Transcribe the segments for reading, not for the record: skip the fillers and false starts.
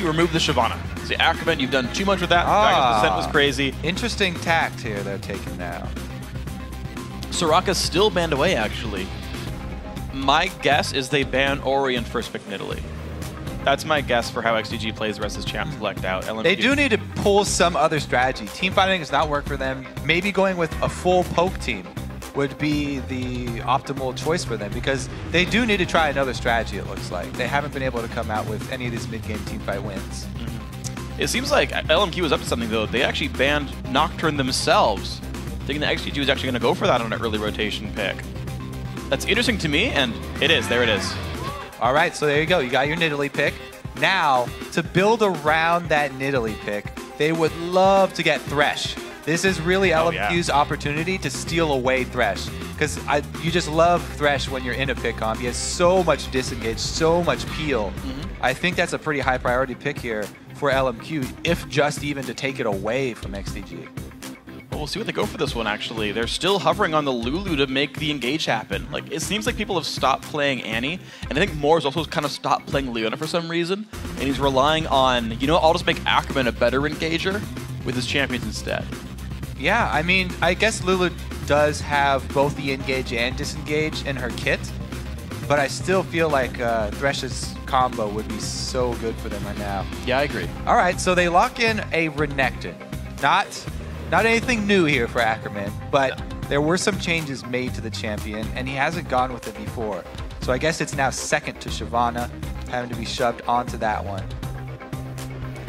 remove the Shyvana. See, Ackerman, you've done too much with that. Dragon's Descent was crazy. Interesting tact here they're taking now. Soraka's still banned away, actually. My guess is they ban Ori and first pick Nidalee. That's my guess for how XDG plays the rest of his champ select out. LMQ. They do need to pull some other strategy. Team fighting has not worked for them. Maybe going with a full poke team would be the optimal choice for them because they do need to try another strategy, it looks like. They haven't been able to come out with any of these mid-game team fight wins. It seems like LMQ was up to something, though. They actually banned Nocturne themselves, thinking that XDG was actually going to go for that on an early rotation pick. That's interesting to me, and it is. There it is. All right, so there you go. You got your Nidalee pick. Now, to build around that Nidalee pick, they would love to get Thresh. This is really LMQ's opportunity to steal away Thresh. Because you just love Thresh when you're in a pick comp. He has so much disengage, so much peel. I think that's a pretty high priority pick here for LMQ, if just even to take it away from XDG. Well, we'll see what they go for this one, actually. They're still hovering on the Lulu to make the engage happen. Like, it seems like people have stopped playing Annie, and I think Moore's also kind of stopped playing Leona for some reason, and he's relying on, you know, I'll just make Ackerman a better engager with his champions instead. Yeah, I mean, I guess Lulu does have both the engage and disengage in her kit, but I still feel like Thresh's combo would be so good for them right now. Yeah, I agree. All right, so they lock in a Renekton. Not anything new here for Ackerman, but there were some changes made to the champion, and he hasn't gone with it before. So I guess it's now second to Shyvana, having to be shoved onto that one.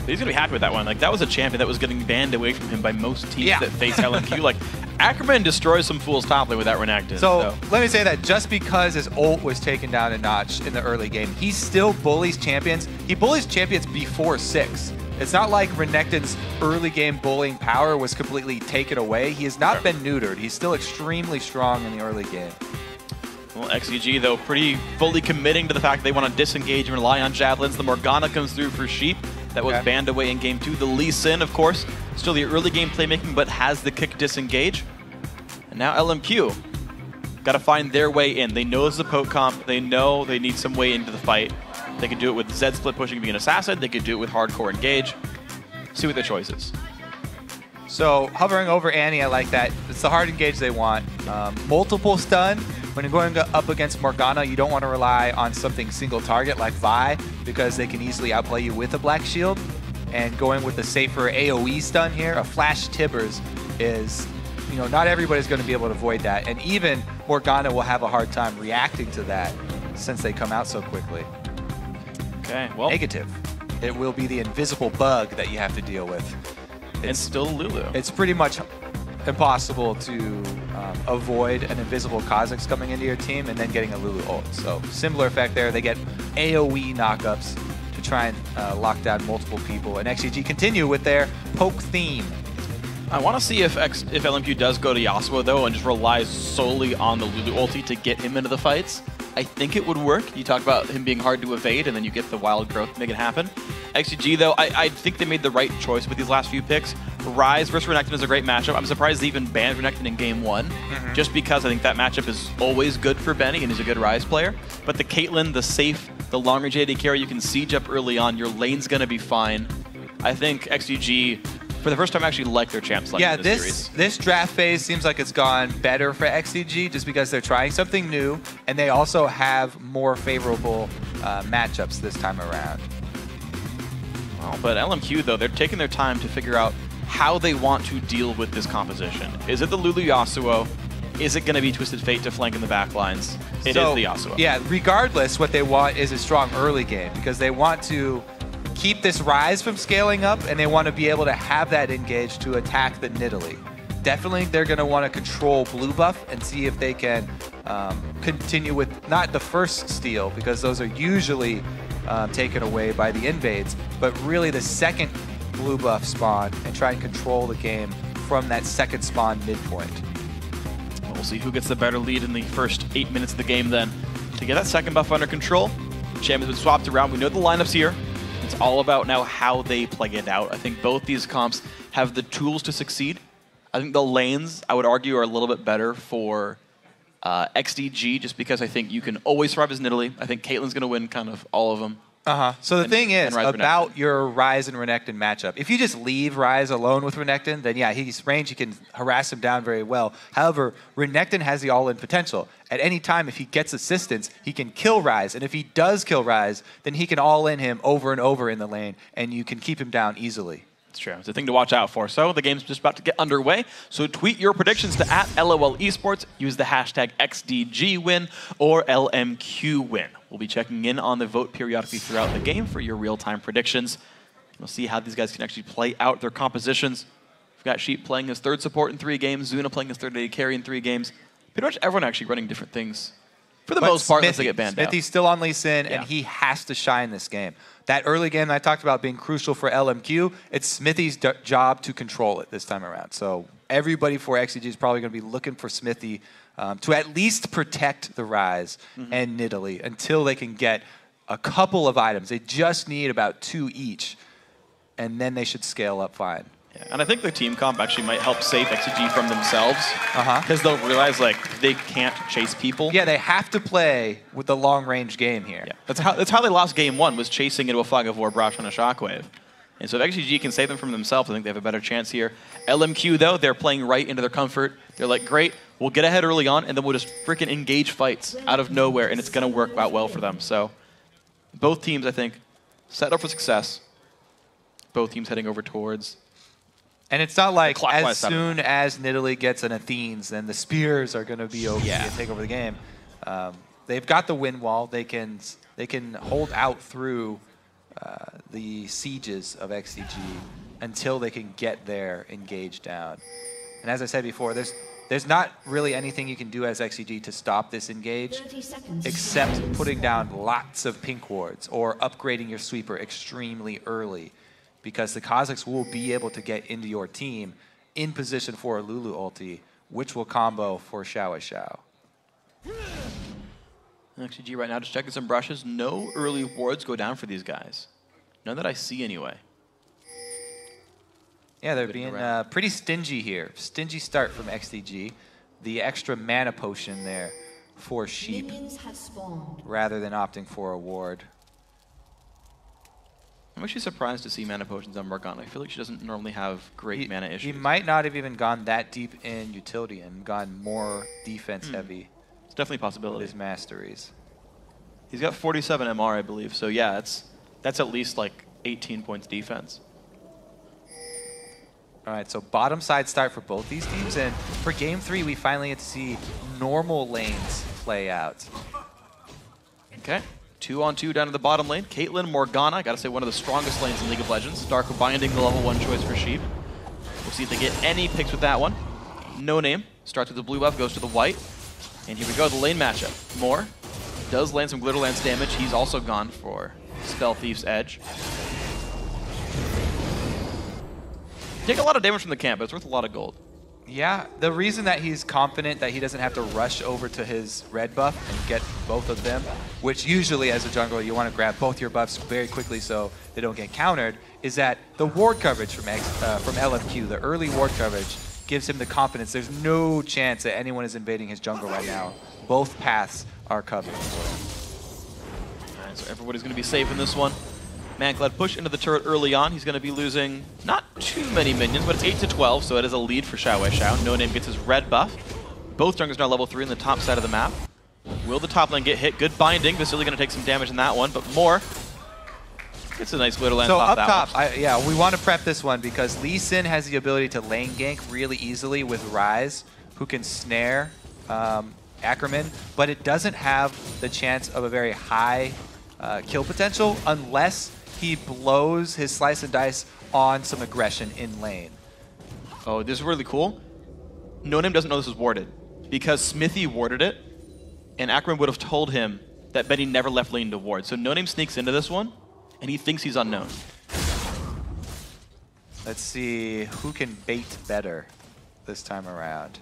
He's going to be happy with that one. Like, that was a champion that was getting banned away from him by most teams that face LMQ. Like, Ackerman destroys some fools top lane with that Renekton. So let me say that just because his ult was taken down a notch in the early game, he still bullies champions. He bullies champions before 6. It's not like Renekton's early game bullying power was completely taken away. He has not been neutered. He's still extremely strong in the early game. Well, XDG, though, pretty fully committing to the fact they want to disengage and rely on javelins. The Morgana comes through for Sheep. That was banned away in game 2. The Lee Sin, of course, still the early game playmaking, but has the kick disengage. And now LMQ got to find their way in. They know it's a poke comp. They know they need some way into the fight. They could do it with Zed split pushing being an assassin. They could do it with hardcore engage. See what their choice is. So hovering over Annie, I like that. It's the hard engage they want. Multiple stun. When you're going up against Morgana, you don't want to rely on something single target like Vi because they can easily outplay you with a Black Shield. And going with the safer AoE stun here, a Flash Tibbers is, you know, not everybody's going to be able to avoid that. And even Morgana will have a hard time reacting to that since they come out so quickly. Okay, well. Negative. It will be the invisible bug that you have to deal with. And still Lulu. It's pretty much impossible to avoid an invisible Kha'Zix coming into your team and then getting a Lulu ult. So similar effect there. They get AoE knockups to try and lock down multiple people. And XDG continue with their poke theme. I want to see if LMQ does go to Yasuo, though, and just relies solely on the Lulu ulti to get him into the fights. I think it would work. You talk about him being hard to evade, and then you get the wild growth to make it happen. XDG, though, I think they made the right choice with these last few picks. Ryze versus Renekton is a great matchup. I'm surprised they even banned Renekton in game 1, just because I think that matchup is always good for Benny, and he's a good Ryze player. But the Caitlyn, the safe, the long-range AD carry, you can siege up early on. Your lane's going to be fine. I think XDG, for the first time, actually like their champ selection in this series. This draft phase seems like it's gone better for XDG just because they're trying something new, and they also have more favorable matchups this time around. Well, but LMQ, though, they're taking their time to figure out how they want to deal with this composition. Is it the Lulu Yasuo? Is it going to be Twisted Fate to flank in the back lines? It is the Yasuo. Yeah, regardless, what they want is a strong early game because they want to keep this Ryze from scaling up, and they want to be able to have that engage to attack the Nidalee. Definitely, they're going to want to control blue buff and see if they can continue with not the first steal, because those are usually taken away by the invades, but really the second blue buff spawn and try and control the game from that second spawn midpoint. We'll see who gets the better lead in the first 8 minutes of the game then. To get that second buff under control, champ has been swapped around. We know the lineup's here. It's all about now how they play it out. I think both these comps have the tools to succeed. I think the lanes, I would argue, are a little bit better for XDG, just because I think you can always survive as Nidalee. I think Caitlyn's going to win kind of all of them. So the thing is Ryze about your Ryze and Renekton matchup. If you just leave Ryze alone with Renekton, then yeah, he's range. You can harass him down very well. However, Renekton has the all-in potential. At any time, if he gets assistance, he can kill Ryze. And if he does kill Ryze, then he can all-in him over and over in the lane, and you can keep him down easily. It's true. It's a thing to watch out for. So the game's just about to get underway. So tweet your predictions to @LOL Esports. Use the hashtag XDGWin or LMQWin. We'll be checking in on the vote periodically throughout the game for your real-time predictions. We'll see how these guys can actually play out their compositions. We've got Sheep playing his third support in 3 games, Zuna playing his third AD carry in 3 games. Pretty much everyone actually running different things. For the most part, unless they get banned out. Xmithie's still on Lee Sin, and he has to shine this game. That early game that I talked about being crucial for LMQ, it's Xmithie's job to control it this time around. So everybody for XDG is probably going to be looking for Xmithie to at least protect the Ryze and Nidalee until they can get a couple of items. They just need about 2 each, and then they should scale up fine. Yeah, and I think the team comp actually might help save XDG from themselves because they'll realize like they can't chase people. Yeah, they have to play with the long-range game here. Yeah. That's how they lost game 1, was chasing into a Fog of War, Brash, on a Shockwave. And so if XDG can save them from themselves, I think they have a better chance here. LMQ, though, they're playing right into their comfort. They're like, great, we'll get ahead early on, and then we'll just freaking engage fights out of nowhere, and it's going to work out well for them. So both teams, I think, set up for success. Both teams heading over towards... And it's not like as soon as Nidalee gets an Athenes, then the Spears are going to be OP and take over the game. They've got the win wall. They can hold out through the sieges of XDG until they can get their engage down. And as I said before, there's not really anything you can do as XDG to stop this engage except putting down lots of pink wards or upgrading your sweeper extremely early, because the Kazakhs will be able to get into your team in position for a Lulu ulti, which will combo for XiaoWeiXiao. XDG right now just checking some brushes. No early wards go down for these guys. None that I see anyway. Yeah, they're being pretty stingy here. Stingy start from XDG. The extra mana potion there for Sheep rather than opting for a ward. I'm actually surprised to see mana potions on Morgana. I feel like she doesn't normally have great mana issues. He might not have even gone that deep in utility and gone more defense heavy. It's definitely a possibility. His masteries. He's got 47 MR, I believe. So yeah, that's at least like 18 points defense. All right, so bottom side start for both these teams, and for game 3, we finally get to see normal lanes play out. Okay. 2-on-2 down to the bottom lane. Caitlyn, Morgana, gotta say one of the strongest lanes in League of Legends. Dark Binding, the level 1 choice for Sheep. We'll see if they get any picks with that one. NoName starts with the blue buff, goes to the white. And here we go, the lane matchup. Moore does land some Glitter Lance damage. He's also gone for Spell Thief's Edge. Take a lot of damage from the camp, but it's worth a lot of gold. Yeah, the reason that he's confident that he doesn't have to rush over to his red buff and get both of them, which usually as a jungler you want to grab both your buffs very quickly so they don't get countered, is that the ward coverage from LMQ, the early ward coverage, gives him the confidence. There's no chance that anyone is invading his jungle right now. Both paths are covered for him. All right, so everybody's going to be safe in this one. Mancloud push into the turret early on. He's going to be losing not too many minions, but it's 8-12, so it is a lead for XiaoWeiXiao. NoName gets his red buff. Both junglers now level 3 in the top side of the map. Will the top lane get hit? Good binding. Vasilii going to take some damage in that one, but more. It's a nice Glitter Lance so off that up top, yeah, we want to prep this one because Lee Sin has the ability to lane gank really easily with Ryze, who can snare Ackerman, but it doesn't have the chance of a very high kill potential unless he blows his slice and dice on some aggression in lane. Oh, this is really cool. NoName doesn't know this was warded because Xmithie warded it, and Ackerman would have told him that Benny never left lane to ward. So NoName sneaks into this one, and he thinks he's unknown. Let's see who can bait better this time around.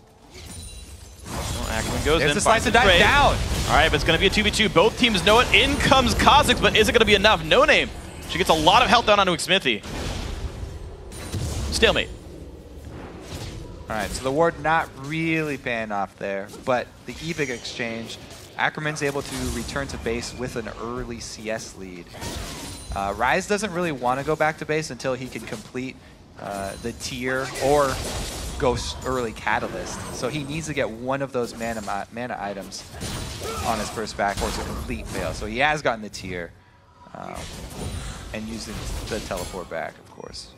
Well, Ackerman goes in. There's the slice and dice down. All right, but it's going to be a 2v2. Both teams know it. In comes Kazakhs, but is it going to be enough? NoName. She gets a lot of health down onto Xmithie. Stalemate. All right, so the ward not really paying off there, but the epic exchange Ackerman's able to return to base with an early CS lead. Rise doesn't really want to go back to base until he can complete the tier or go early Catalyst. So he needs to get one of those mana items on his first back, or it's a complete fail. So he has gotten the tier and using the teleport back, of course.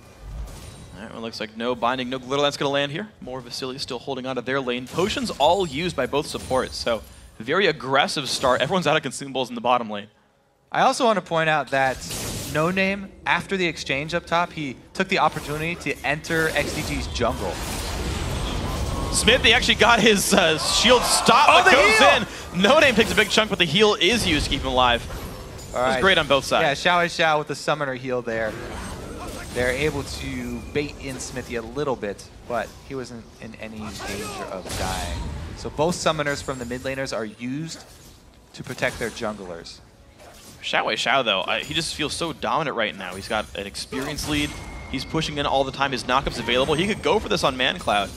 All right, well, looks like no binding, no glitter lance going to land here. More Vasilii still holding on to their lane. Potions all used by both supports, so very aggressive start. Everyone's out of consumables in the bottom lane. I also want to point out that NoName, after the exchange up top, he took the opportunity to enter XDG's jungle. Xmithie actually got his shield stopped, but goes in. NoName takes a big chunk, but the heal is used to keep him alive. All right. It was great on both sides. Yeah, XiaoWeiXiao with the summoner heal there. They're able to bait in Xmithie a little bit, but he wasn't in any danger of dying. So both summoners from the mid laners are used to protect their junglers. XiaoWeiXiao, though, he just feels so dominant right now. He's got an experience lead. He's pushing in all the time. His knockup's available. He could go for this on Mancloud.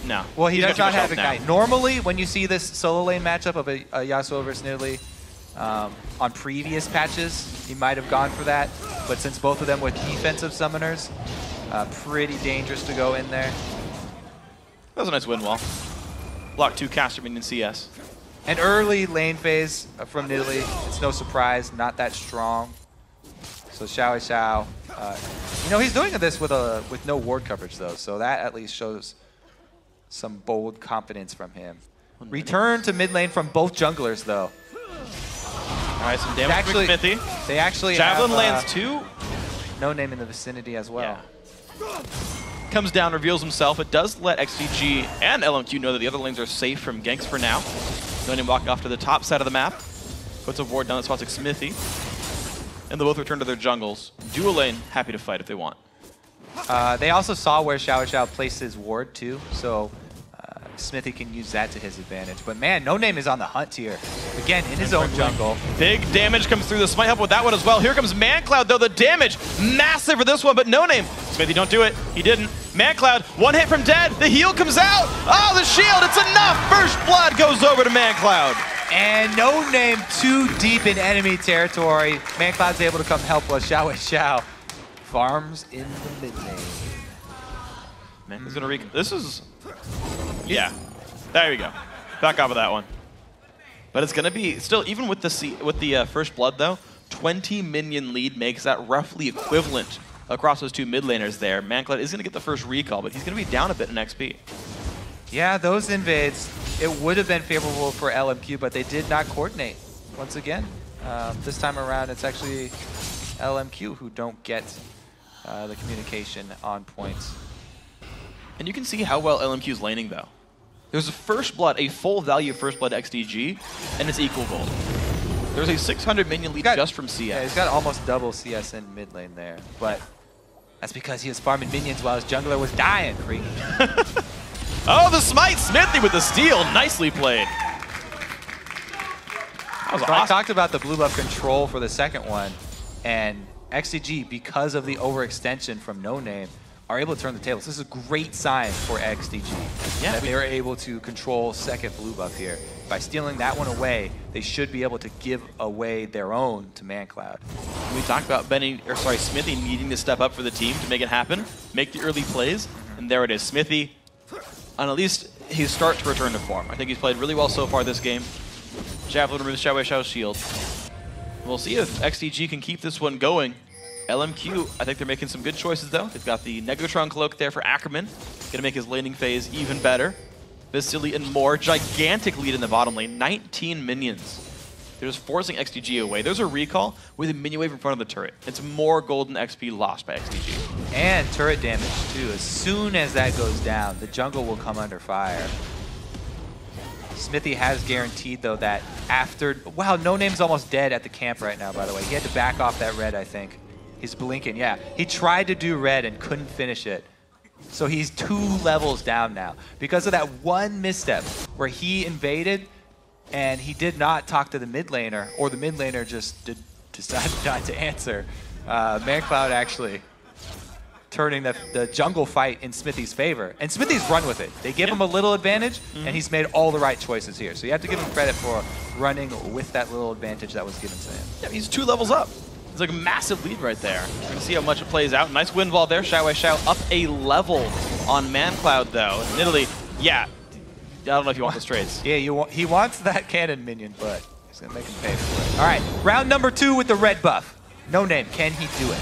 No. Well, he does not have Ignite. Normally, when you see this solo lane matchup of a Yasuo versus Nidalee, on previous patches, he might have gone for that. But since both of them were defensive summoners, pretty dangerous to go in there. That was a nice win wall. Block 2 caster minion CS. An early lane phase from Nidalee. It's no surprise, not that strong. So XiaoWeiXiao, you know, he's doing this with no ward coverage though, so that at least shows some bold confidence from him. Return to mid lane from both junglers though. All right, some damage from Xmithie. They actually Javelin have, lands too. NoName in the vicinity as well. Yeah. Comes down, reveals himself. It does let XDG and LMQ know that the other lanes are safe from ganks for now. NoName walking off to the top side of the map. Puts a ward down that spots Xmithie. And they both return to their jungles. Dual lane, happy to fight if they want. They also saw where XiaoWeiXiao placed his ward too, so Xmithie can use that to his advantage. But man, NoName is on the hunt here. Again, in his own jungle. Big damage comes through. This might help with that one as well. Here comes Mancloud, though. The damage, massive for this one, but NoName. Xmithie, don't do it. He didn't. Mancloud, one hit from dead. The heal comes out. Oh, the shield, it's enough. First blood goes over to Mancloud. And NoName too deep in enemy territory. Mancloud's able to come help us. XiaoWeiXiao farms in the mid lane. Mancloud's gonna this is... Yeah, there you go. Back off of that one. But it's gonna be still, even with the first blood though, 20 minion lead makes that roughly equivalent across those two mid laners there. Mancloud is gonna get the first recall, but he's gonna be down a bit in XP. Yeah, those invades, it would have been favorable for LMQ, but they did not coordinate once again. This time around, it's actually LMQ who don't get the communication on points. And you can see how well LMQ's laning though. There's a first blood, a full value first blood XDG, and it's equal gold. There's a 600 minion lead just from CS. Yeah, he's got almost double CS in mid lane there, but that's because he was farming minions while his jungler was dying, freak. Oh, the smite! Xmithie with the steal. Nicely played. That was awesome. I talked about the blue buff control for the second one, and XDG, because of the overextension from NoName, are able to turn the tables. This is a great sign for XDG, that they were able to control second blue buff here. By stealing that one away, they should be able to give away their own to Mancloud. We talked about Xmithie needing to step up for the team to make it happen, make the early plays, and there it is. Xmithie, on at least his start to return to form. I think he's played really well so far this game. Javelin removes XiaoWeiXiao's shield. We'll see if XDG can keep this one going. LMQ, I think they're making some good choices though. They've got the Negatron cloak there for Ackerman. Gonna make his laning phase even better. Vasilii and more. Gigantic lead in the bottom lane. 19 minions. They're just forcing XDG away. There's a recall with a minion wave in front of the turret. It's more golden XP lost by XDG. And turret damage too. As soon as that goes down, the jungle will come under fire. Xmithie has guaranteed though that after... Wow, NoName's almost dead at the camp right now, by the way. He had to back off that red, I think. He's blinking, yeah. He tried to do red and couldn't finish it. So he's 2 levels down now. Because of that one misstep where he invaded and he did not talk to the mid laner, or the mid laner just decided not to answer. Mancloud actually turning the jungle fight in Xmithie's favor. And Xmithie's run with it. They give him a little advantage, and he's made all the right choices here. So you have to give him credit for running with that little advantage that was given to him. Yeah, he's 2 levels up. It's like a massive lead right there. We're going to see how much it plays out. Nice wind wall there. XiaoWeiXiao up a level on Mancloud, though. And Italy, yeah, I don't know if you want those trades. Yeah, he wants that cannon minion, but he's going to make him pay for it. All right, round number 2 with the red buff. NoName, can he do it?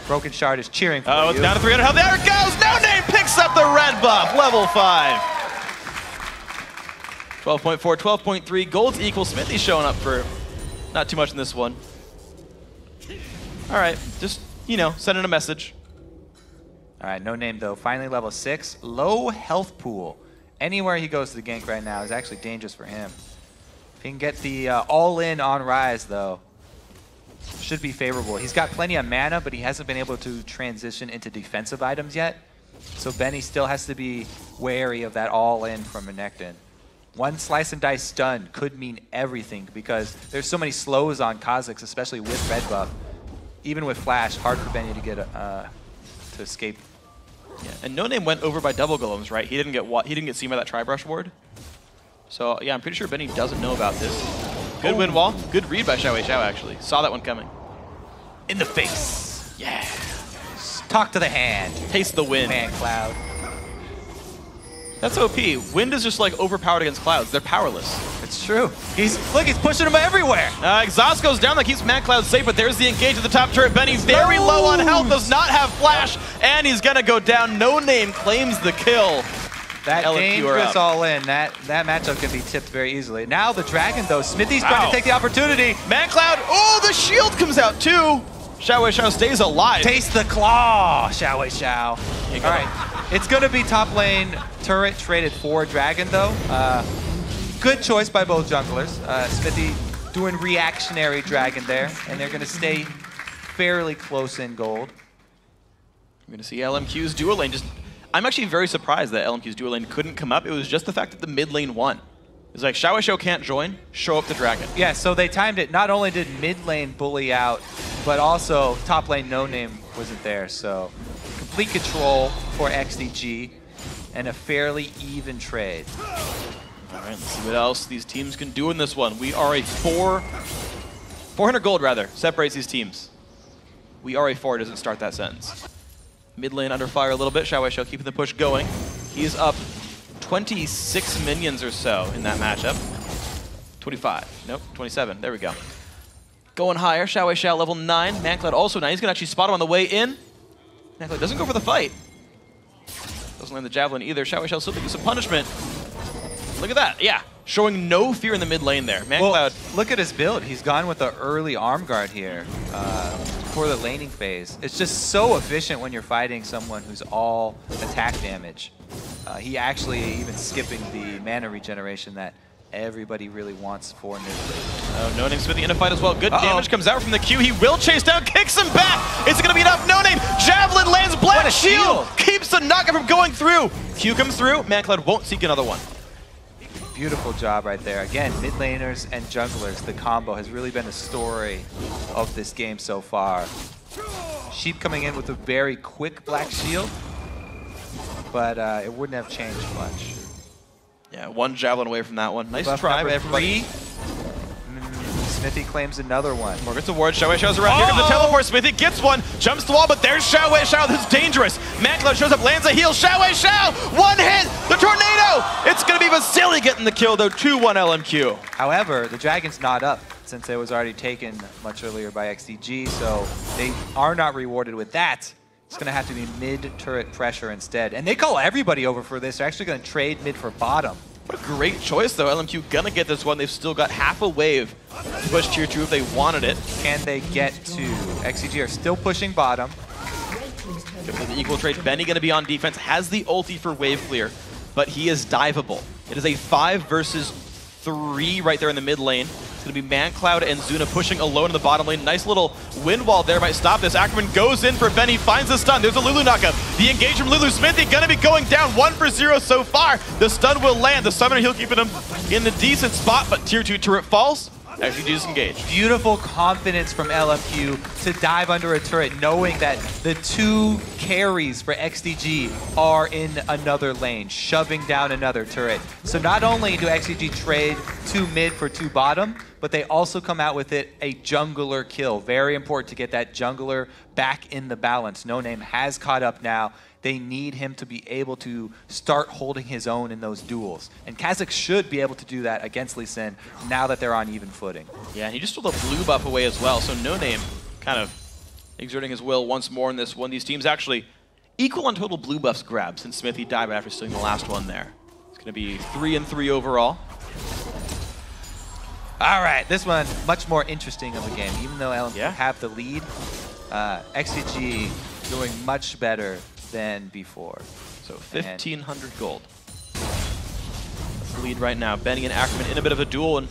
Broken Shard is cheering for you. Oh, it's down to 300 health. There it goes! NoName picks up the red buff, level 5. 12.4, 12.3. Gold's equal. Xmithie showing up for not too much in this one. All right, just, you know, sending a message. All right, NoName, though, finally level 6. Low health pool. Anywhere he goes to the gank right now is actually dangerous for him. If he can get the all-in on Rise, though, should be favorable. He's got plenty of mana, but he hasn't been able to transition into defensive items yet. So Benny still has to be wary of that all-in from Renekton. One slice and dice stun could mean everything because there's so many slows on Kha'Zix, especially with red buff. Even with flash, hard for Benny to get to escape. Yeah, and NoName went over by double golems, right? He didn't get seen by that tri-brush ward. So yeah, I'm pretty sure Benny doesn't know about this. Good wind wall. Good read by XiaoWeiXiao, actually. Saw that one coming. In the face. Yeah. Talk to the hand. Taste the wind. Mancloud. That's OP. Wind is just like overpowered against clouds. They're powerless. It's true. Look, he's pushing them everywhere. Exhaust goes down. That keeps Mancloud safe, but there's the engage at the top turret. Benny very low on health, does not have flash, and he's going to go down. NoName claims the kill. That dangerous all-in, that matchup can be tipped very easily. Now the Dragon, though, Xmithie's trying to take the opportunity. Mancloud, oh, the shield comes out too. XiaoWeiXiao stays alive. Taste the claw, XiaoWeiXiao. All right, it's going to be top lane turret traded for Dragon, though. Good choice by both junglers. Xmithie doing reactionary Dragon there, and they're going to stay fairly close in gold. I'm going to see LMQ's dual lane just... I'm actually very surprised that LMQ's dual lane couldn't come up. It was just the fact that the mid lane won. It's like, XiaoWeiXiao can't join, show up the Dragon. Yeah, so they timed it. Not only did mid lane bully out, but also top lane NoName wasn't there. So complete control for XDG and a fairly even trade. All right, let's see what else these teams can do in this one. We are a 400 gold, rather, separates these teams. We are a 4 doesn't start that sentence. Mid lane under fire a little bit. XiaoWeiXiao keeping the push going. He's up 26 minions or so in that matchup. 25. Nope, 27. There we go. Going higher. XiaoWeiXiao level 9. Mancloud also 9. He's going to actually spot him on the way in. Mancloud doesn't go for the fight. Doesn't land the javelin either. XiaoWeiXiao still taking some punishment. Look at that. Yeah. Showing no fear in the mid lane there. Mancloud. Well, look at his build. He's gone with the early arm guard here for the laning phase. It's just so efficient when you're fighting someone who's all attack damage. He actually even skipping the mana regeneration that everybody really wants for mid lane. Oh, NoName Xmithie in a fight as well. Good damage comes out from the Q. He will chase down, kicks him back. Is it going to be enough? NoName. Javelin lands, black shield. Keeps the knockout from going through. Q comes through. Mancloud won't seek another one. Beautiful job right there. Again, mid laners and junglers, the combo has really been the story of this game so far. Sheep coming in with a very quick black shield, but it wouldn't have changed much. Yeah, one javelin away from that one. Nice Buff try by everybody. Xmithie claims another one. More gets award. XiaoWeiXiao's around. Here comes the teleport. Xmithie gets one. Jumps the wall, but there's XiaoWeiXiao. This is dangerous. Mancloud shows up, lands a heal. XiaoWeiXiao! One hit! The tornado! It's going to be Vasilii getting the kill, though. 2-1 LMQ. However, the Dragon's not up since it was already taken much earlier by XDG, so they are not rewarded with that. It's going to have to be mid-turret pressure instead. And they call everybody over for this. They're actually going to trade mid for bottom. What a great choice, though. LMQ gonna get this one. They've still got half a wave to push tier 2 if they wanted it. Can they get to? XDG are still pushing bottom. Good for the equal trade. Benny gonna be on defense. Has the ulti for wave clear, but he is diveable. It is a 5 versus 3 right there in the mid lane. It's going to be Mancloud and Zuna pushing alone in the bottom lane. Nice little wind wall there might stop this. Ackerman goes in for Benny, finds the stun. There's a Lulu knockup. The engage from Lulu. Xmithie going to be going down 1-for-0 so far. The stun will land. The summoner heal keeping him in the decent spot, but tier 2 turret falls. XDG disengaged. Beautiful confidence from LMQ to dive under a turret, knowing that the 2 carries for XDG are in another lane, shoving down another turret. So not only do XDG trade 2 mid for 2 bottom, but they also come out with it a jungler kill. Very important to get that jungler back in the balance. NoName has caught up now. They need him to be able to start holding his own in those duels. And Kha'Zix should be able to do that against Lee Sin now that they're on even footing. Yeah, and he just stole the blue buff away as well, so NoName kind of exerting his will once more in this one. These teams actually equal on total blue buffs grabbed since Xmithie died after stealing the last one there. It's going to be 3-3 overall. All right, this one much more interesting of a game. Even though LMQ have the lead, XDG doing much better than before. So 1,500 gold. That's the lead right now. Benny and Ackerman in a bit of a duel, and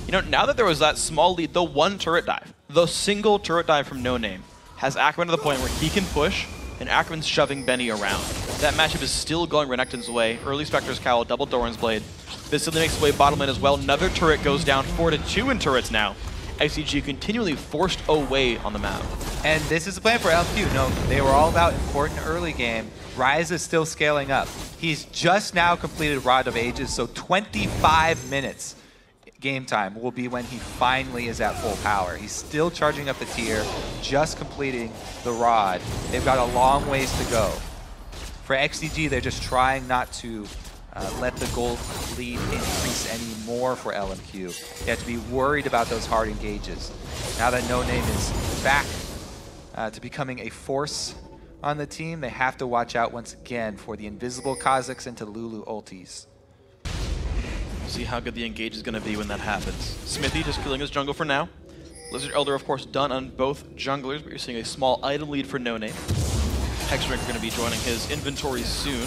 you know, now that there was that small lead, the one turret dive, the single turret dive from NoName, has Ackerman to the point where he can push, and Ackerman's shoving Benny around. That matchup is still going Renekton's way. Early Spectre's Cowl, double Doran's Blade. Vasilii makes his way bottom lane as well. Another turret goes down, 4-2 in turrets now. XDG continually forced away on the map. And this is the plan for LMQ. No, they were all about important early game. Ryze is still scaling up. He's just now completed Rod of Ages, so 25 minutes game time will be when he finally is at full power. He's still charging up the tier, just completing the Rod. They've got a long ways to go. For XDG, they're just trying not to let the gold lead increase any more for LMQ. You have to be worried about those hard engages. Now that NoName is back to becoming a force on the team, they have to watch out once again for the invisible Kha'Zix into Lulu ultis. We'll see how good the engage is going to be when that happens. Xmithie just killing his jungle for now. Lizard Elder, of course, done on both junglers, but you're seeing a small item lead for NoName. Hexdrink going to be joining his inventory soon.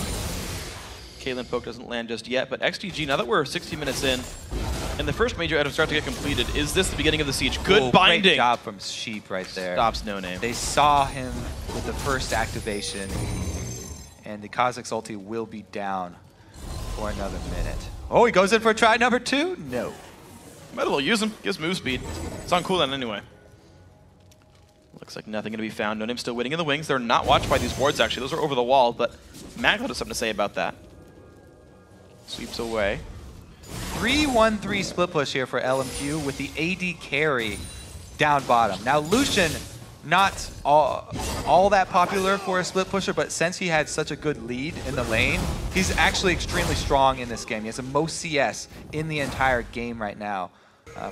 Caitlyn Poke doesn't land just yet, but XDG, now that we're 60 minutes in, and the first major items start to get completed, is this the beginning of the siege? Good binding! Great job from Sheep right there. Stops NoName. They saw him with the first activation, and the Kha'Zix ulti will be down for another minute. Oh, he goes in for try number 2? No. Might as well use him. Gives move speed. It's on cooldown anyway. Looks like nothing going to be found. NoName still waiting in the wings. They're not watched by these wards, actually. Those are over the wall, but Mancloud has something to say about that. Sweeps away. 3-1-3 split push here for LMQ with the AD carry down bottom. Now Lucian, not all that popular for a split pusher, but since he had such a good lead in the lane, he's actually extremely strong in this game. He has the most CS in the entire game right now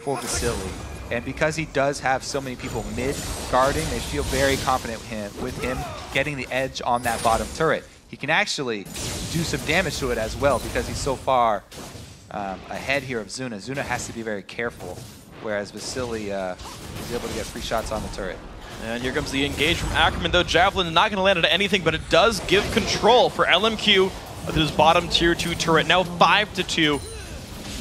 for Vasilii. And because he does have so many people mid guarding, they feel very confident with him getting the edge on that bottom turret. He can actually do some damage to it as well because he's so far ahead here of Zuna. Zuna has to be very careful, whereas Vasilii is able to get free shots on the turret. And here comes the engage from Ackerman, though. Javelin is not going to land into anything, but it does give control for LMQ with his bottom tier 2 turret. Now 5-2.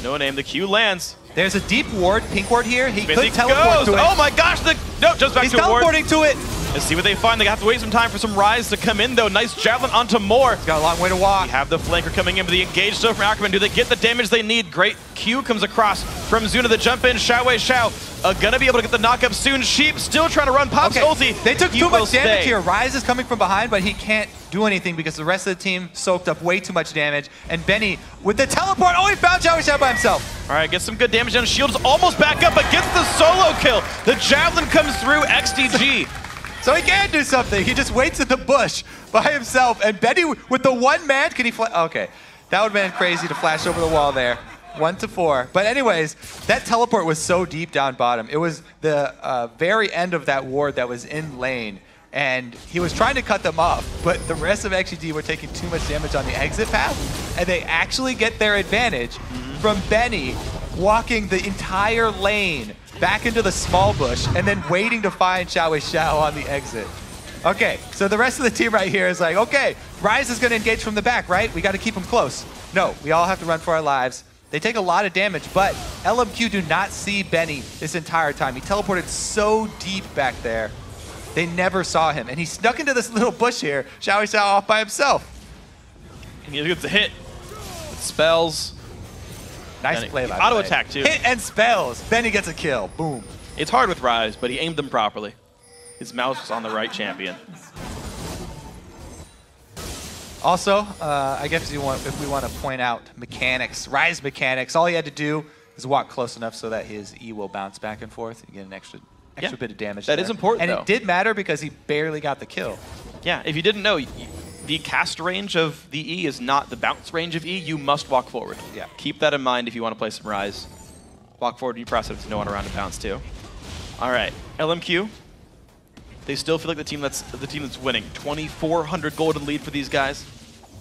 NoName, the Q lands. There's a deep ward, pink ward here. He could Xmithie teleport to it. Oh my gosh, no, just back He's to a ward. teleporting to it. Let's see what they find. They have to wait some time for some Ryze to come in, though. Nice Javelin onto Moore. He's got a long way to walk. We have the flanker coming in, but the engage still from Ackerman. Do they get the damage they need? Great Q comes across from Zuna. The jump in, XiaoWeiXiao gonna be able to get the knockup soon. Sheep still trying to run Pop's ulti. They took too much damage here. Ryze is coming from behind, but he can't do anything because the rest of the team soaked up way too much damage. And Benny with the teleport, oh, he found XiaoWeiXiao by himself. All right, gets some good damage on Shield's almost back up, but gets the solo kill. The Javelin comes through XDG. So he can do something. He just waits in the bush by himself. And Benny with the one man, can he flash? Okay, that would have been crazy to flash over the wall there. 1-4. But anyways, that teleport was so deep down bottom. It was the very end of that ward that was in lane. And he was trying to cut them off, but the rest of XDG were taking too much damage on the exit path. And they actually get their advantage from Benny walking the entire lane back into the small bush and then waiting to find XiaoWeiXiao on the exit. Okay, so the rest of the team right here is like, okay, Ryze is going to engage from the back, right? We got to keep him close. No, we all have to run for our lives. They take a lot of damage, but LMQ do not see Benny this entire time. He teleported so deep back there, they never saw him. And he snuck into this little bush here, XiaoWeiXiao off by himself. And he gets a hit. It spells. Nice play by auto attack too. Hit and spells. Benny gets a kill. Boom. It's hard with Rise, but he aimed them properly. His mouse was on the right champion. Also, I guess if we want to point out mechanics, Rise mechanics, all he had to do is walk close enough so that his E will bounce back and forth. You get an extra bit of damage. That is important, and though. It did matter because he barely got the kill. Yeah, if you didn't know, the cast range of the E is not the bounce range of E. You must walk forward. Yeah. Keep that in mind if you want to play some Rise. Walk forward, you press it, there's no one around to bounce too. All right, LMQ. They still feel like the team that's winning. 2,400 golden lead for these guys.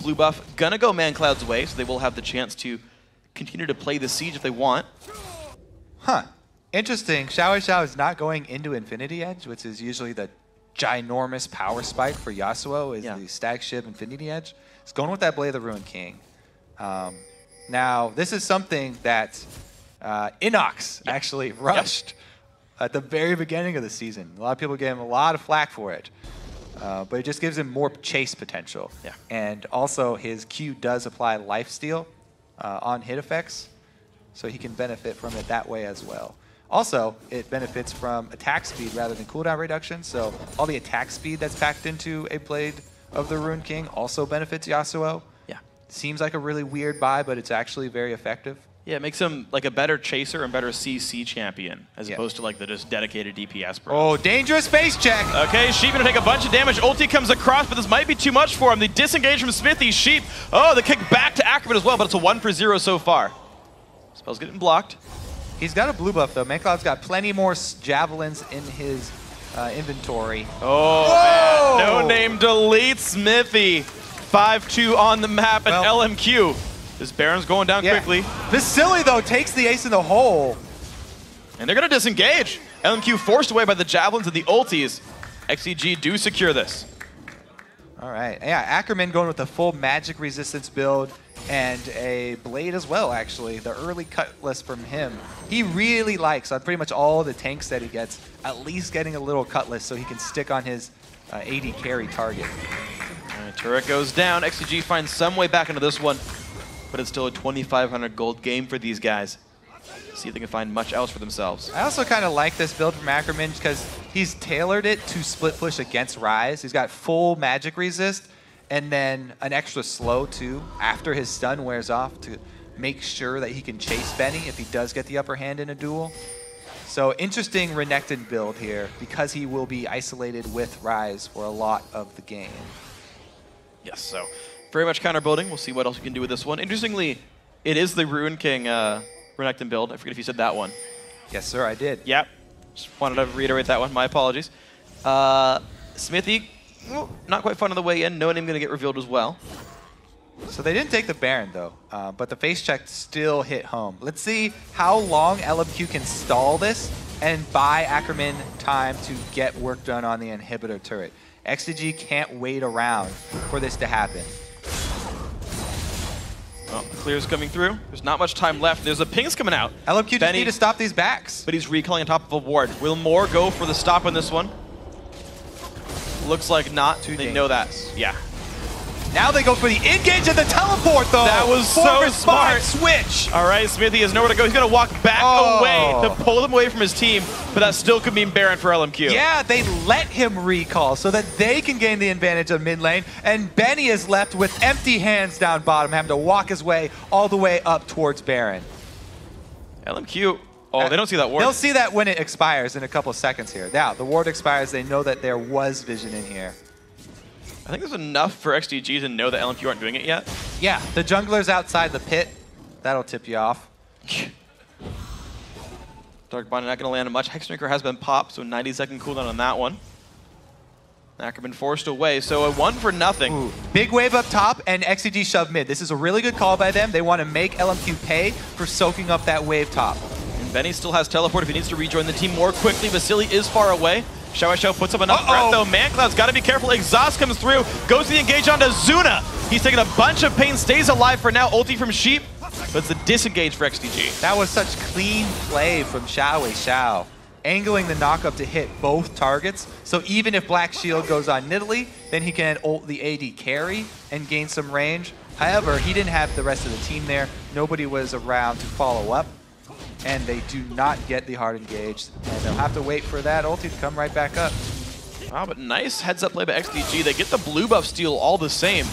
Blue buff gonna go Mancloud's way, so they will have the chance to continue to play the siege if they want. Huh. Interesting. XiaoWeiXiao is not going into Infinity Edge, which is usually the ginormous power spike for Yasuo, is the Stag Ship Infinity Edge. He's going with that Blade of the Ruined King. Now, this is something that Inox actually rushed at the very beginning of the season. A lot of people gave him a lot of flack for it. But it just gives him more chase potential. Yeah. And also, his Q does apply lifesteal on hit effects, so he can benefit from it that way as well. Also, it benefits from attack speed rather than cooldown reduction, so all the attack speed that's packed into a Blade of the Ruined King also benefits Yasuo. Yeah. Seems like a really weird buy, but it's actually very effective. Yeah, it makes him like a better chaser and better CC champion, as opposed to like the just dedicated DPS bro. Oh, dangerous face check! Okay, Sheep gonna take a bunch of damage. Ulti comes across, but this might be too much for him. The disengage from Xmithie. Sheep, the kick back to Ackerman as well, but it's a 1-for-0 so far. Spell's getting blocked. He's got a blue buff though. Mancloud's got plenty more javelins in his inventory. Oh, man. NoName deletes Xmithie. 5-2 on the map, and LMQ. This Baron's going down quickly. Vasilii, though, takes the ace in the hole. And they're going to disengage. LMQ forced away by the javelins and the ultis. XDG do secure this. All right. Yeah, Ackerman going with the full magic resistance build and a blade as well, actually. The early cutlass from him. He really likes, on pretty much all the tanks that he gets, at least getting a little cutlass so he can stick on his AD carry target. All right, turret goes down. XDG finds some way back into this one. But it's still a 2,500 gold game for these guys. See if they can find much else for themselves. I also kind of like this build from Ackerman because he's tailored it to split push against Rise. He's got full magic resist and then an extra slow too after his stun wears off to make sure that he can chase Benny if he does get the upper hand in a duel. So interesting Renekton build here because he will be isolated with Rise for a lot of the game. Yes, so very much counter building. We'll see what else we can do with this one. Interestingly, it is the Ruined King Renekton build. I forget if you said that one. Yes, sir, I did. Yep. Just wanted to reiterate that one. My apologies. Xmithie, not quite fun on the way in. NoName going to get revealed as well. So they didn't take the Baron, though, but the face check still hit home. Let's see how long LMQ can stall this and buy Ackerman time to get work done on the inhibitor turret. XDG can't wait around for this to happen. Well, clear's coming through. There's not much time left. There's a pings coming out. LMQ just need to stop these backs. But he's recalling on top of a ward. Will Moore go for the stop on this one? Looks like not. They know that. Yeah. Now they go for the engage and the teleport, though. That was so smart. Switch. All right, Xmithie has nowhere to go. He's going to walk back away to pull them away from his team, but that still could mean Baron for LMQ. Yeah, they let him recall so that they can gain the advantage of mid lane, and Benny is left with empty hands down bottom, having to walk his way all the way up towards Baron. LMQ, they don't see that ward. They'll see that when it expires in a couple seconds here. Now, the ward expires, they know that there was vision in here. I think there's enough for XDG to know that LMQ aren't doing it yet. Yeah, the jungler's outside the pit. That'll tip you off. Dark Bond not going to land much. Hexmaker has been popped, so 90-second cooldown on that one. Ackerman forced away, so a 1-for-0. Ooh. Big wave up top, and XDG shove mid. This is a really good call by them. They want to make LMQ pay for soaking up that wave top. And Benny still has teleport if he needs to rejoin the team more quickly. Vasilii is far away. XiaoWeiXiao puts up enough breath, though. Mancloud's got to be careful. Exhaust comes through, goes to the engage onto Zuna. He's taking a bunch of pain, stays alive for now. Ulti from Sheep, but it's a disengage for XDG. That was such clean play from XiaoWeiXiao, angling the knockup to hit both targets. So even if Black Shield goes on Nidalee, then he can ult the AD carry and gain some range. However, he didn't have the rest of the team there. Nobody was around to follow up, and they do not get the hard engaged. And they'll have to wait for that ulti to come right back up. Wow, but nice heads-up play by XDG. They get the blue buff steal all the same,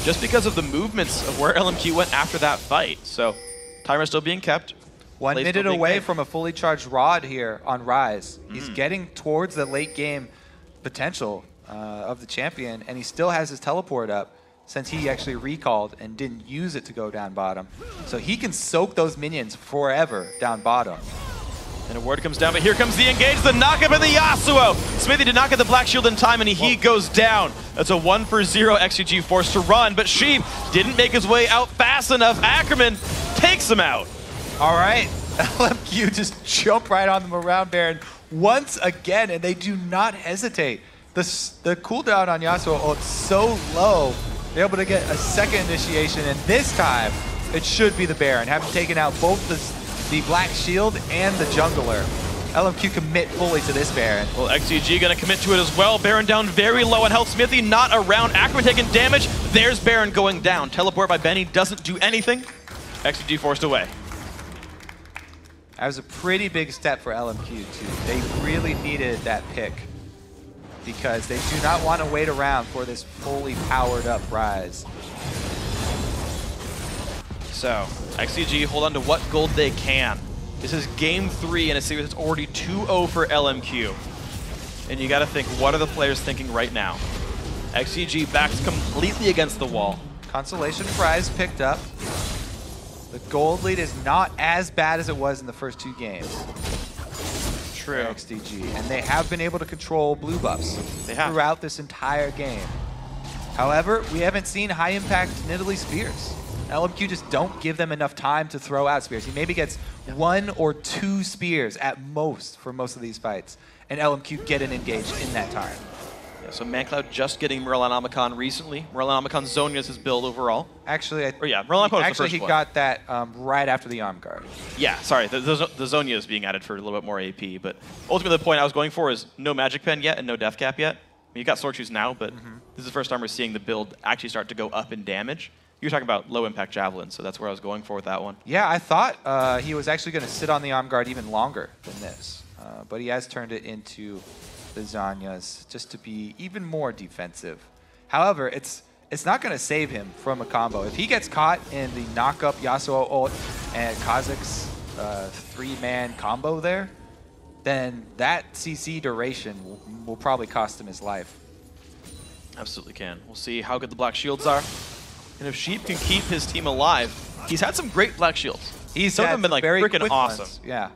just because of the movements of where LMQ went after that fight. So, timer still being kept. 1 minute away from a fully charged Rod here on Rise. He's getting towards the late game potential of the champion, and he still has his teleport up since he actually recalled and didn't use it to go down bottom. So he can soak those minions forever down bottom. And a ward comes down, but here comes the engage, the knockup, and the Yasuo. Xmithie did not get the black shield in time, and he goes down. That's a 1-for-0 XDG forced to run, but Sheep didn't make his way out fast enough. Ackerman takes him out. All right, LMQ just jump right on them around Baron once again, and they do not hesitate. The cooldown on Yasuo ult's so low, they're able to get a second initiation, and this time it should be the Baron, having taken out both the black shield and the jungler. LMQ commit fully to this Baron. Well, XDG gonna commit to it as well. Baron down very low on health. Xmithie not around. Ackerman taking damage. There's Baron going down. Teleport by Benny doesn't do anything. XDG forced away. That was a pretty big step for LMQ too. They really needed that pick because they do not want to wait around for this fully powered up Rise. So, XDG hold on to what gold they can. This is game 3 in a series that's already 2-0 for LMQ. And you gotta think, what are the players thinking right now? XDG backs completely against the wall. Consolation prize picked up. The gold lead is not as bad as it was in the first 2 games. True. XDG, and they have been able to control blue buffs throughout this entire game. However, we haven't seen high impact Nidalee spears. LMQ just don't give them enough time to throw out spears. He maybe gets 1 or 2 spears at most for most of these fights, and LMQ get an engage in that time. Yeah, so Mancloud just getting Morellonomicon recently. Morellonomicon Zonia's his build overall. Actually, Morellonomicon he got that right after the arm guard. Yeah, sorry, the Zonia is being added for a little bit more AP, but ultimately the point I was going for is no Magic Pen yet and no Death Cap yet. I mean, you got Sword Shoes now, but this is the first time we're seeing the build actually start to go up in damage. You were talking about low impact javelin, so that's where I was going for with that one. Yeah, I thought he was actually going to sit on the arm guard even longer than this, but he has turned it into the Zonias just to be even more defensive. However, it's not going to save him from a combo. If he gets caught in the knock-up Yasuo ult and Kha'Zix's 3-man combo there, then that CC duration will probably cost him his life. Absolutely can. We'll see how good the black shields are. And if Sheep can keep his team alive, he's had some great black shields. Some of them have been like freaking awesome. Ones. Yeah.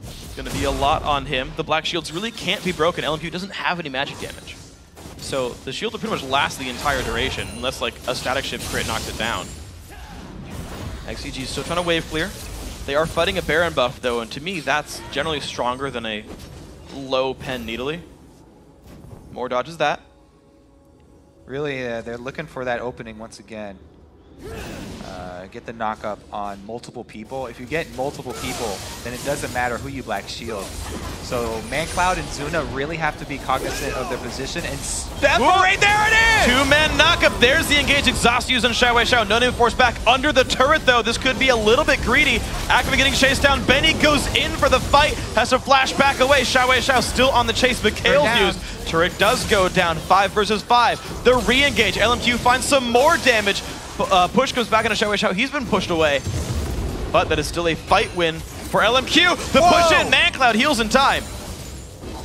It's going to be a lot on him. The black shields really can't be broken. LMQ doesn't have any magic damage. So the shield will pretty much last the entire duration, unless like a static shift crit knocks it down. XDG is still trying to wave clear. They are fighting a Baron buff though, and to me that's generally stronger than a low pen Nidalee. More dodges that. Really, they're looking for that opening once again. Get the knock-up on multiple people. If you get multiple people, then it doesn't matter who you black shield. So Mancloud and Zuna really have to be cognizant of their position and separate. There it is! 2-man knock-up. There's the engage. Exhaust used on XiaoWeiXiao. NoName forced back under the turret, though. This could be a little bit greedy. Ackerman getting chased down. Benny goes in for the fight. Has to flash back away. XiaoWeiXiao still on the chase, but Kale's used. Turret does go down. 5 versus 5. The re-engage. LMQ finds some more damage. Push goes back into XiaoWeiXiao. He's been pushed away. But that is still a fight win for LMQ. The push in. Mancloud heals in time.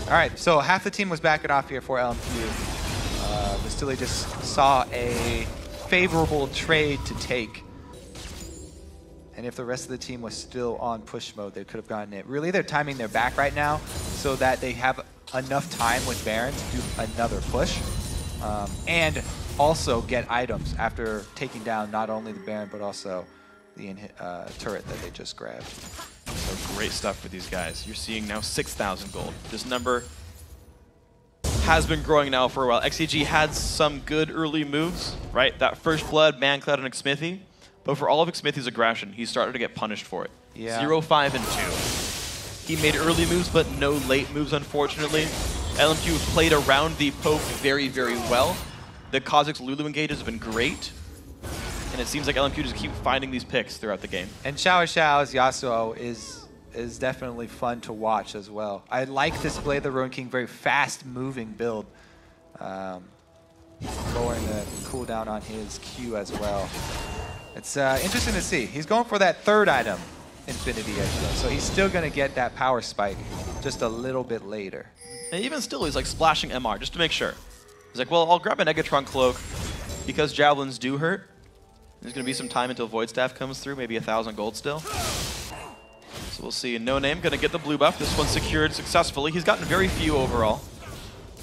All right, so half the team was backing off here for LMQ. Vasilii just saw a favorable trade to take. And if the rest of the team was still on push mode, they could have gotten it. Really, they're timing their back right now so that they have enough time with Baron to do another push. And also get items after taking down not only the Baron, but also the turret that they just grabbed. So great stuff for these guys. You're seeing now 6,000 gold. This number has been growing now for a while. XDG had some good early moves, right? That first blood, Mancloud and Xmithie. But for all of Xmithie's aggression, he started to get punished for it. Yeah. 0, 5, and 2. He made early moves, but no late moves, unfortunately. LMQ played around the poke very, very well. The Kha'Zix Lulu engages have been great. And it seems like LMQ just keep finding these picks throughout the game. And XiaoWeiXiao's Yasuo is definitely fun to watch as well. I like this Blade the Ruin King, very fast-moving build. Lowering the cooldown on his Q as well. It's interesting to see. He's going for that third item, Infinity Edge, though. So he's still going to get that power spike just a little bit later. And even still, he's like splashing MR just to make sure. He's like, well, I'll grab an Negatron Cloak because javelins do hurt. There's going to be some time until Void Staff comes through, maybe 1,000 gold still. So we'll see. NoName going to get the blue buff. This one's secured successfully. He's gotten very few overall,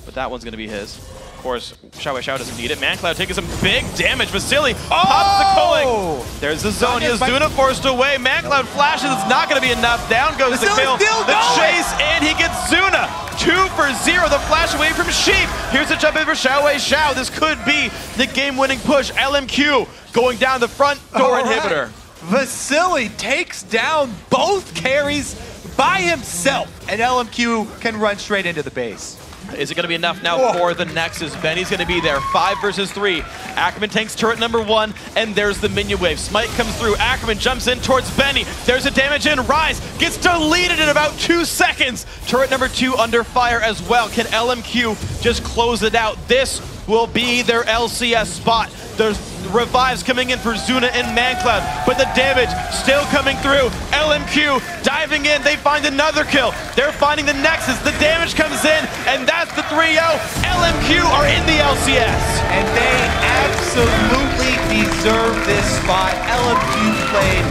but that one's going to be his. Of course, XiaoWeiXiao doesn't need it. Mancloud taking some big damage. Vasilii pops the culling. There's the Zonia. Zuna forced away. Mancloud flashes. It's not going to be enough. Down goes the kill. The chase, and he gets Zuna. 2 for 0. The flash away from Sheep. Here's a jump in for XiaoWeiXiao. This could be the game-winning push. LMQ going down the front door inhibitor. Vasilii takes down both carries by himself, and LMQ can run straight into the base. Is it going to be enough now for the Nexus? Benny's going to be there. 5 versus 3. Ackerman tanks turret number 1, and there's the minion wave. Smite comes through. Ackerman jumps in towards Benny. There's a damage in. Rise gets deleted in about 2 seconds. Turret number 2 under fire as well. Can LMQ just close it out? This will be their LCS spot. There's revives coming in for Zuna and Mancloud, but the damage still coming through. LMQ diving in. They find another kill. They're finding the Nexus. The damage comes in, and that's the 3-0. LMQ are in the LCS. And they absolutely deserve this spot. LMQ played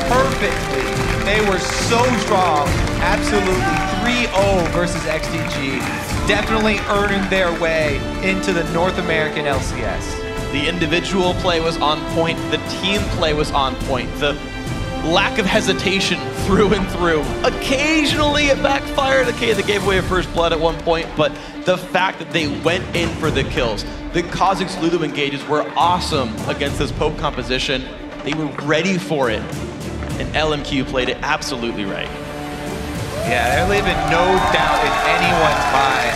perfectly. They were so strong. Absolutely 3-0 versus XDG. Definitely earning their way into the North American LCS. The individual play was on point. The team play was on point. The lack of hesitation through and through. Occasionally it backfired. Okay, they gave away a first blood at one point, but the fact that they went in for the kills. The Kha'Zix Lulu engages were awesome against this Pope composition. They were ready for it, and LMQ played it absolutely right. Yeah, they're leaving no doubt in anyone's mind.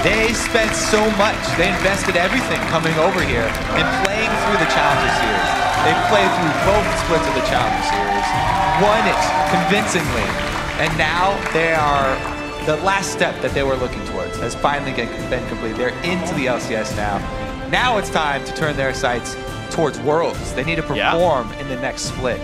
They spent so much. They invested everything coming over here and playing through the Challenger Series. They played through both splits of the Challenger Series, won it convincingly, and now they are, the last step that they were looking towards has finally been completed. They're into the LCS now. Now it's time to turn their sights towards Worlds. They need to perform in the next split.